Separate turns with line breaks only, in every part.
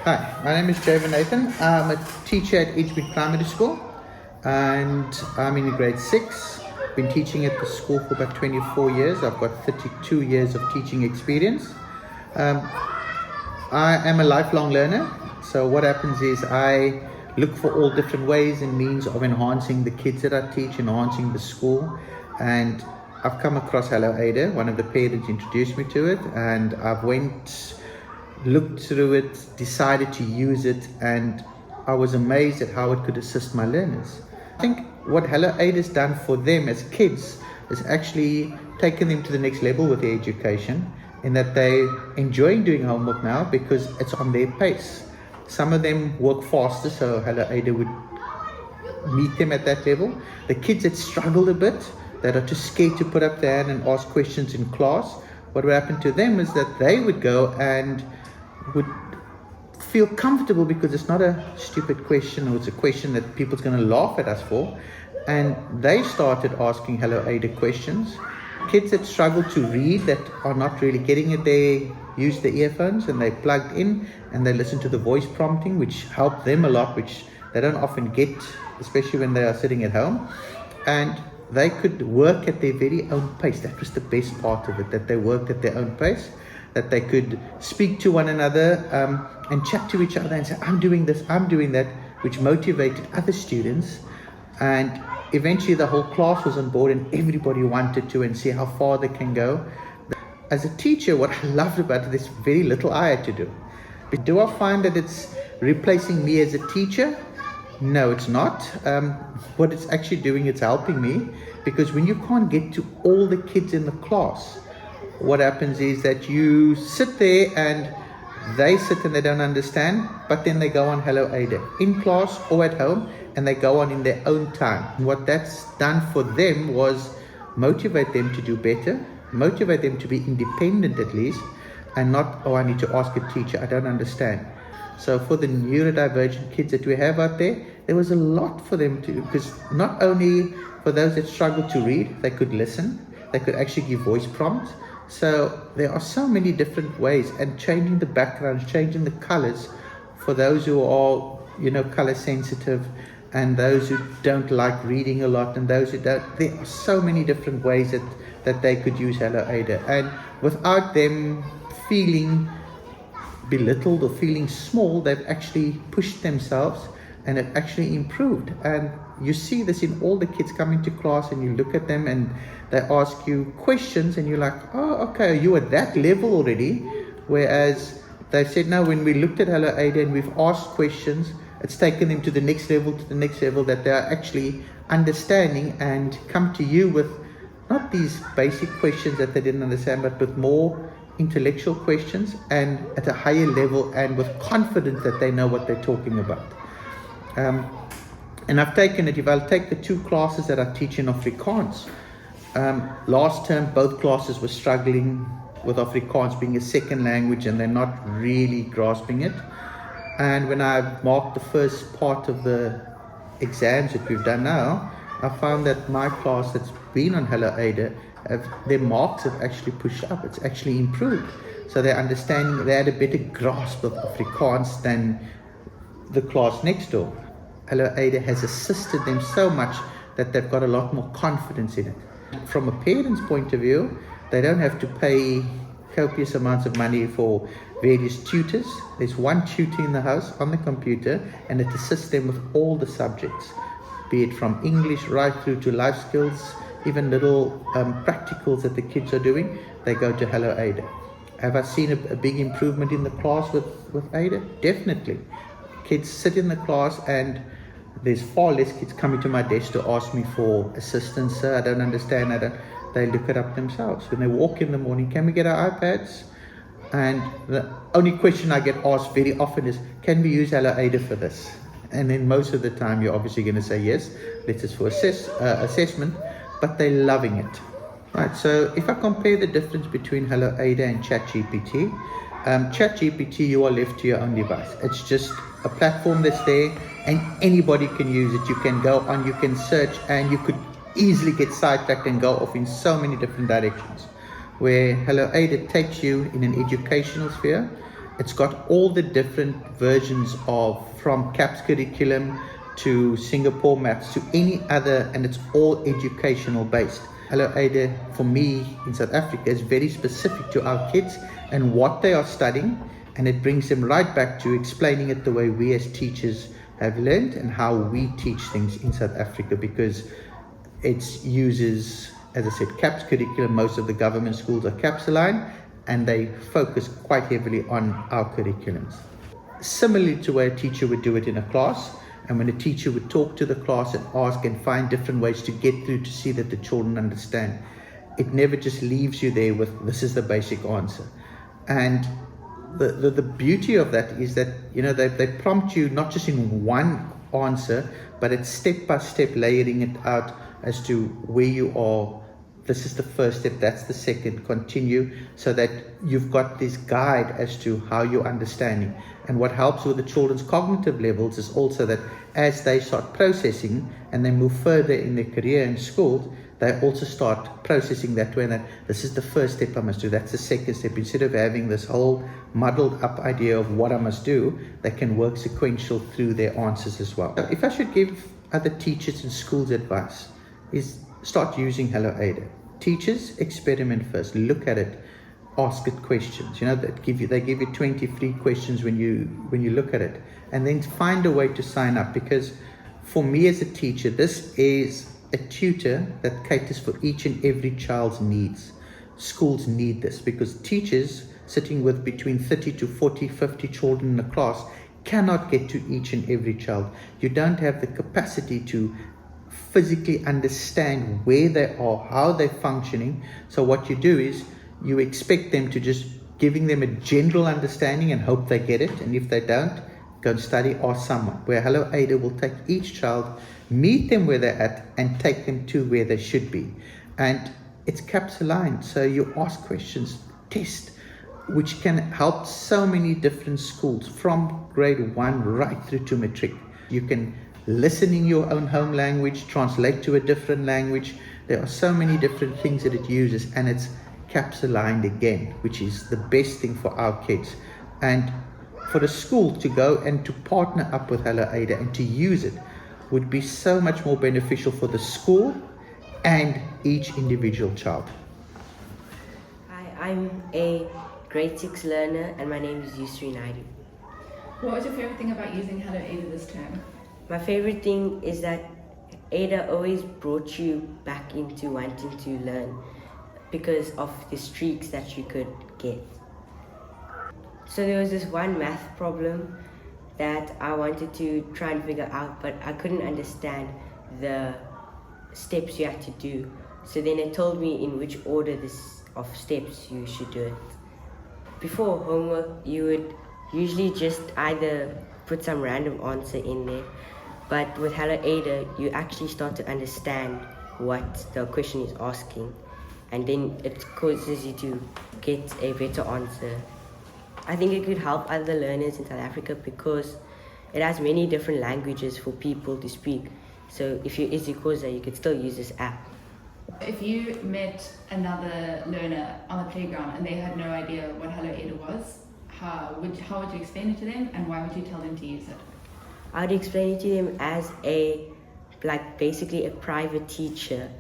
Hi, my name is Nathan. I'm a teacher at Edgemead Primary School and I'm in grade 6. Been teaching at the school for about 24 years. I've got 32 years of teaching experience. I am a lifelong learner. So what happens is I look for all different ways and means of enhancing the kids that I teach, enhancing the school. And I've come across Hello Ada. One of the parents introduced me to it and I've looked through it, decided to use it, and I was amazed at how it could assist my learners. I think what Hello Ada has done for them as kids is actually taken them to the next level with their education, in that they enjoying doing homework now because it's on their pace. Some of them work faster, so Hello Ada would meet them at that level. The kids that struggle a bit, that are too scared to put up their hand and ask questions in class, what would happen to them is that they would go and would feel comfortable because it's not a stupid question or it's a question that people's going to laugh at us for, and they started asking Hello Ada questions. Kids that struggle to read, that are not really getting it, they use the earphones and they plugged in and they listen to the voice prompting, which helped them a lot, which they don't often get, especially when they are sitting at home, and they could work at their very own pace. That was the best part of it, that they worked at their own pace, that they could speak to one another and chat to each other and say, I'm doing this, I'm doing that, which motivated other students. And eventually the whole class was on board and everybody wanted to and see how far they can go. As a teacher, what I loved about it is very little I had to do. But do I find that it's replacing me as a teacher? No, it's not. What it's actually doing, it's helping me, because when you can't get to all the kids in the class, what happens is that you sit there and they sit and they don't understand, but then they go on Hello Ada in class or at home and they go on in their own time. And what that's done for them was motivate them to do better, motivate them to be independent at least, and not, oh, I need to ask a teacher, I don't understand. So for the neurodivergent kids that we have out there, there was a lot for them to do, because not only for those that struggle to read, they could listen, they could actually give voice prompts. So there are so many different ways, and changing the backgrounds, changing the colors for those who are, color sensitive, and those who don't like reading a lot, and those who don't. There are so many different ways that they could use Hello Ada, and without them feeling belittled or feeling small, they've actually pushed themselves and it actually improved. And you see this in all the kids coming to class, and you look at them and they ask you questions and you're like, oh, okay, you at that level already. Whereas they said, no, when we looked at Hello Ada and we've asked questions, it's taken them to the next level, that they are actually understanding and come to you with not these basic questions that they didn't understand, but with more intellectual questions and at a higher level and with confidence that they know what they're talking about. And I've taken it, if I'll take the 2 classes that I teach in Afrikaans, last term both classes were struggling with Afrikaans being a second language and they're not really grasping it. And when I marked the first part of the exams that we've done now, I found that my class that's been on Hello Ada, their marks have actually pushed up. It's actually improved. So they're understanding, they had a better grasp of Afrikaans than the class next door. Hello Ada has assisted them so much that they've got a lot more confidence in it. From a parent's point of view, they don't have to pay copious amounts of money for various tutors. There's one tutor in the house on the computer, and it assists them with all the subjects, be it from English right through to life skills, even little practicals that the kids are doing. They go to Hello Ada. Have I seen a big improvement in the class with Ada? Definitely. Kids sit in the class and there's far less kids coming to my desk to ask me for assistance. Sir, I don't understand. They look it up themselves. When they walk in the morning, can we get our iPads? And the only question I get asked very often is, can we use Hello Ada for this? And then most of the time you're obviously going to say yes, let's for assessment, but they're loving it. Right, so if I compare the difference between Hello Ada and ChatGPT, ChatGPT, you are left to your own device. It's just a platform that's there and anybody can use it. You can go on, you can search, and you could easily get sidetracked and go off in so many different directions. Where Hello Ada takes you in an educational sphere, It's got all the different versions of, from CAPS curriculum to Singapore maths to any other, and it's all educational based. Hello Ada, for me in South Africa, is very specific to our kids and what they are studying, and it brings them right back to explaining it the way we as teachers have learned and how we teach things in South Africa, because it uses, as I said, CAPS curriculum. Most of the government schools are CAPS aligned, and they focus quite heavily on our curriculums. Similarly to where a teacher would do it in a class, and when a teacher would talk to the class and ask and find different ways to get through to see that the children understand, it never just leaves you there with, this is the basic answer. And the beauty of that is that, you know, they prompt you not just in one answer, but it's step by step layering it out as to where you are. This is the first step, that's the second, continue, so that you've got this guide as to how you're understanding. And what helps with the children's cognitive levels is also that as they start processing and they move further in their career in school, they also start processing that way, that this is the first step I must do, that's the second step. Instead of having this whole muddled up idea of what I must do, they can work sequential through their answers as well. If I should give other teachers in schools advice, is start using Hello Ada. Teachers, experiment first, look at it, ask it questions. You know, they give you 20 free questions when you look at it, and then find a way to sign up. Because for me as a teacher, this is a tutor that caters for each and every child's needs. Schools need this, because teachers sitting with between 30 to 40, 50 children in a class cannot get to each and every child. You don't have the capacity to physically understand where they are, how they're functioning. So what you do is you expect them to just giving them a general understanding and hope they get it. And if they don't, go and study, ask someone. Where Hello Ada will take each child, meet them where they're at, and take them to where they should be. And it's CAPS aligned, so you ask questions, test, which can help so many different schools from grade 1 right through to matric. You can listen in your own home language, translate to a different language. There are so many different things that it uses, and it's CAPS aligned again, which is the best thing for our kids. And for the school to go and to partner up with Hello Ada and to use it would be so much more beneficial for the school and each individual child.
Hi, I'm a grade 6 learner and my name is Yusri Naidu.
What was your favourite thing about using Hello Ada this term?
My favorite thing is that Ada always brought you back into wanting to learn because of the streaks that you could get. So there was this one math problem that I wanted to try and figure out, but I couldn't understand the steps you had to do. So then it told me in which order of steps you should do it. Before homework, you would usually just either put some random answer in there, but with Hello Ada, you actually start to understand what the question is asking, and then it causes you to get a better answer. I think it could help other learners in South Africa because it has many different languages for people to speak. So if you're isiXhosa, you could still use this app.
If you met another learner on the playground and they had no idea what Hello Ada was, how would you explain it to them, and why would you tell them to use it?
I would explain it to them as basically a private teacher,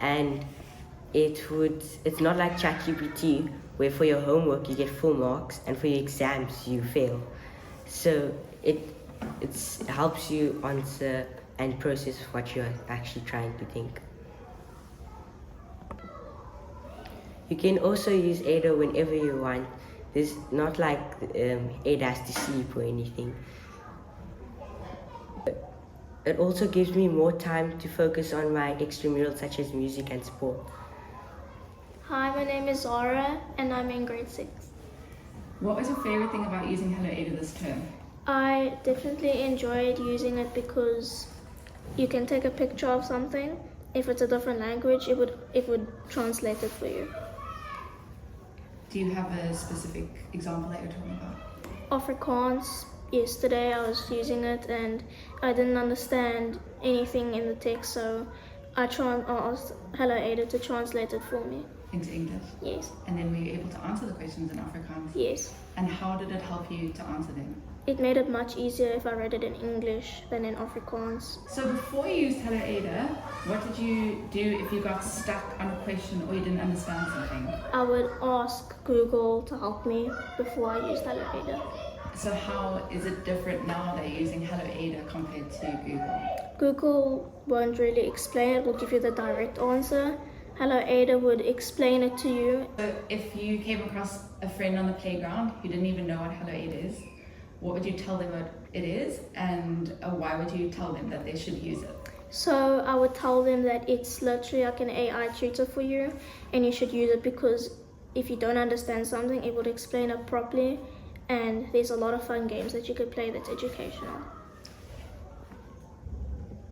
and it's not like ChatGPT where for your homework you get full marks and for your exams you fail. So it helps you answer and process what you're actually trying to think. You can also use Ada whenever you want. It's not like Ada has to sleep or anything. It also gives me more time to focus on my extramurals such as music and sport.
Hi, my name is Zara and I'm in grade 6.
What was your favourite thing about using Hello Ada this term?
I definitely enjoyed using it because you can take a picture of something. If it's a different language, it would translate it for you.
Do you have a specific example that you're talking about?
Afrikaans, yesterday I was using it and I didn't understand anything in the text, so I asked Hello Ada to translate it for me.
into English?
Yes.
And then were you able to answer the questions in Afrikaans?
Yes.
And how did it help you to answer them?
It made it much easier if I read it in English than in Afrikaans.
So before you used Hello Ada, what did you do if you got stuck on a question or you didn't understand something?
I would ask Google to help me before I used Hello Ada.
So how is it different now that you're using Hello Ada compared to Google?
Google won't really explain it, will give you the direct answer. Hello Ada would explain it to you.
So if you came across a friend on the playground who didn't even know what Hello Ada is, what would you tell them what it is, and why would you tell them that they should use it?
So I would tell them that it's literally like an AI tutor for you, and you should use it because if you don't understand something, it would explain it properly, and there's a lot of fun games that you could play that's educational.